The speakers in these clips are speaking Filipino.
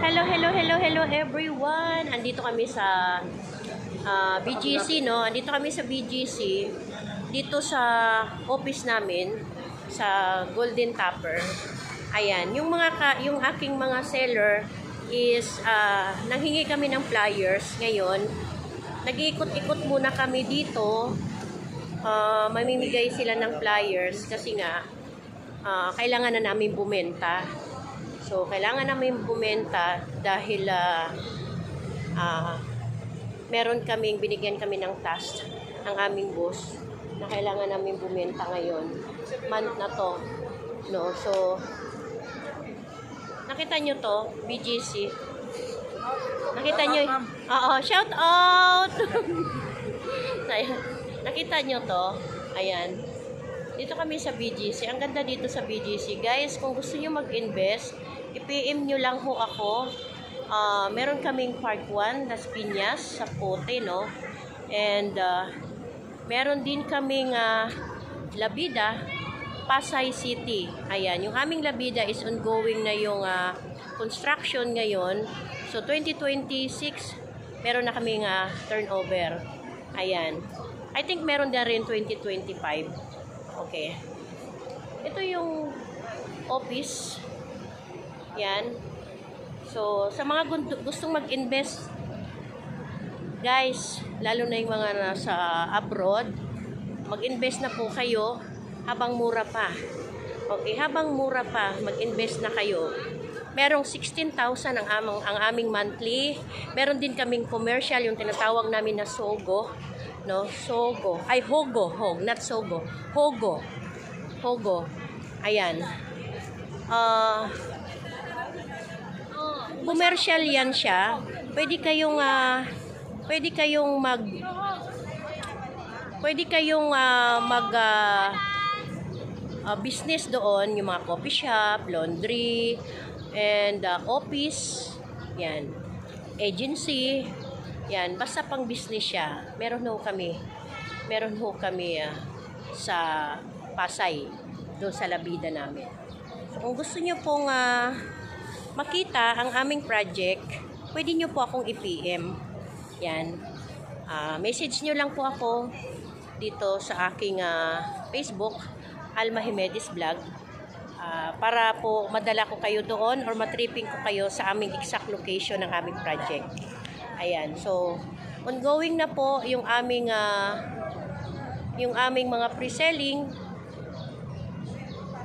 Hello everyone. Andito kami sa BGC, no? Andito kami sa BGC. Dito sa office namin sa Golden Topper. Ayan, yung aking mga seller is nanghingi kami ng flyers ngayon. Nag-iikot-ikot muna kami dito. Mamimigay sila ng flyers kasi nga kailangan na namin bumenta. So, kailangan namin bumenta dahil binigyan kami ng task ng aming boss na kailangan namin bumenta ngayon. Month na to. No? So, nakita nyo to, BGC. Nakita nyo? Oo, shout out! Nakita nyo to? Ayan. Dito kami sa BGC. Ang ganda dito sa BGC. Guys, kung gusto nyo mag-invest, i-PM nyo lang ho ako. Meron kaming Park 1, Las Piñas, sa Pote, no? And, meron din kaming Labida, Pasay City. Ayan, yung aming Labida is ongoing na yung construction ngayon. So, 2026, meron na kaming turnover. Ayan. I think meron na rin 2025. Okay. Ito yung office. Yan. So, sa mga gustong mag-invest, guys, lalo na yung mga nasa abroad, mag-invest na po kayo habang mura pa. Okay, habang mura pa, mag-invest na kayo. Merong 16,000 ang aming monthly. Meron din kaming commercial, yung tinatawag namin na Sogo. No, Sogo. Ay, Hogo. Not Sogo. Hogo. Ayan. Commercial yan siya. Pwede kayong business doon, yung mga coffee shop, laundry, and office. Yan. Agency. Yan, basta pang business siya. Meron ho kami sa Pasay, doon sa Labida namin. So, kung gusto nyo pong makita ang aming project, pwede nyo po akong i-PM. Yan. Message nyo lang po ako dito sa aking Facebook, Alma Jimenez Vlog, para po madala ko kayo doon or matripping ko kayo sa aming exact location ng aming project. Ayan, so ongoing na po yung aming mga pre-selling.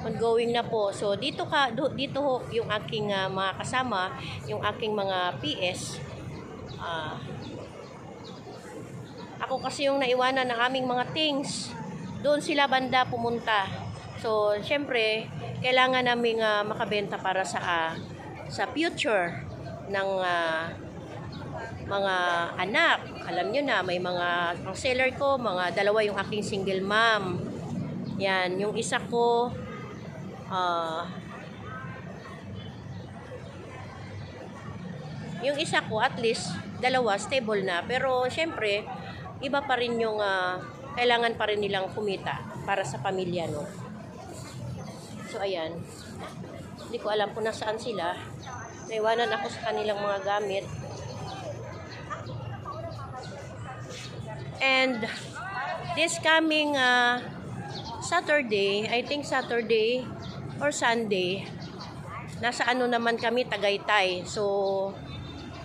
Ongoing na po. So dito ho yung aking mga kasama, yung aking mga PS. Ako kasi yung naiwanan ng aming mga things. Doon sila banda pumunta. So syempre, kailangan naming makabenta para sa future ng mga anak. Alam nyo na, may ang seller ko, mga dalawa yung aking single mom. Yan, yung isa ko, at least, dalawa, stable na. Pero, syempre, iba pa rin yung, kailangan pa rin nilang kumita para sa pamilya, no? So, ayan. Hindi ko alam kung nasaan sila. Naiwanan ako sa kanilang mga gamit. And this coming Saturday, I think Saturday or Sunday, nasa naman kami, Tagaytay. So,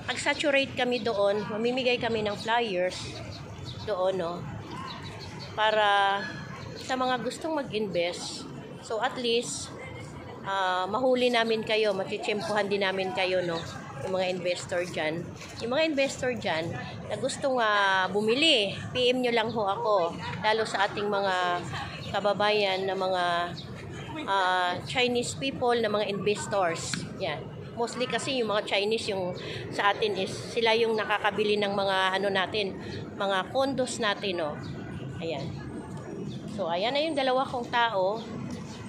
mag-saturate kami doon, mamimigay kami ng flyers doon, no? Para sa mga gustong mag-invest. So, at least, mahuli namin kayo, matitsempuhan din namin kayo, no? Yung mga investor dyan. Yung mga investor dyan na gustong bumili, PM nyo lang ho ako. Lalo sa ating mga kababayan na mga Chinese people, na mga investors. Yan. Mostly kasi yung mga Chinese yung sa atin is sila yung nakakabili ng mga natin, mga condos natin, no. Ayan. So, ayan na yung dalawa kong tao.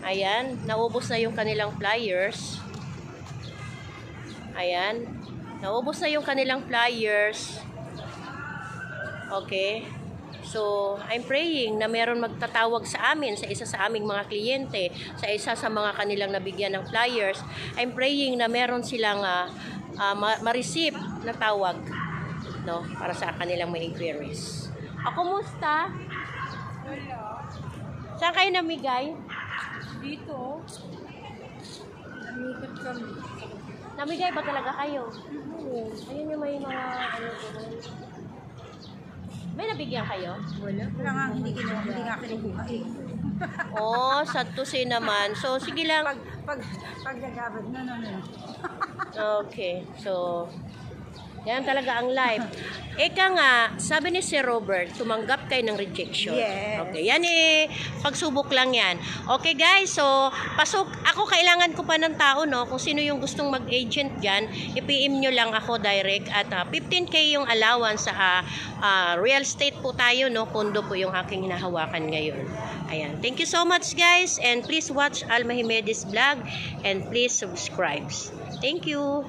Ayan. Naubos na yung kanilang flyers. Ayan. Naubos na yung kanilang flyers. Okay. So, I'm praying na meron magtatawag sa amin, sa isa sa aming mga kliyente, sa isa sa mga kanilang nabigyan ng flyers. I'm praying na meron silang ma-receive na tawag, no, para sa kanilang mga inquiries. Kumusta? Wala. Saan kayo namigay? Dito. Namikot kami. Namigay ba talaga kayo? Oo. Ayun yung may mga ano doon. May nabigyan kayo? Wala. Wala nga, hindi nga kinukuha eh. Oh, satusi naman. So, sige lang. Pag nagabad na. Okay. So, yan talaga ang life. Eka nga, sabi ni Sir Robert, tumanggap kayo ng rejection. Yes. Okay, yan pagsubok lang yan. Okay guys, so, pasok. Ako kailangan ko pa ng tao, no? Kung sino yung gustong mag-agent dyan, i-PM nyo lang ako direct. At 15K yung allowance sa real estate po tayo, no? Kondo po yung aking hinahawakan ngayon. Ayan. Thank you so much guys. And please watch Alma Jimenez vlog. And please subscribe. Thank you.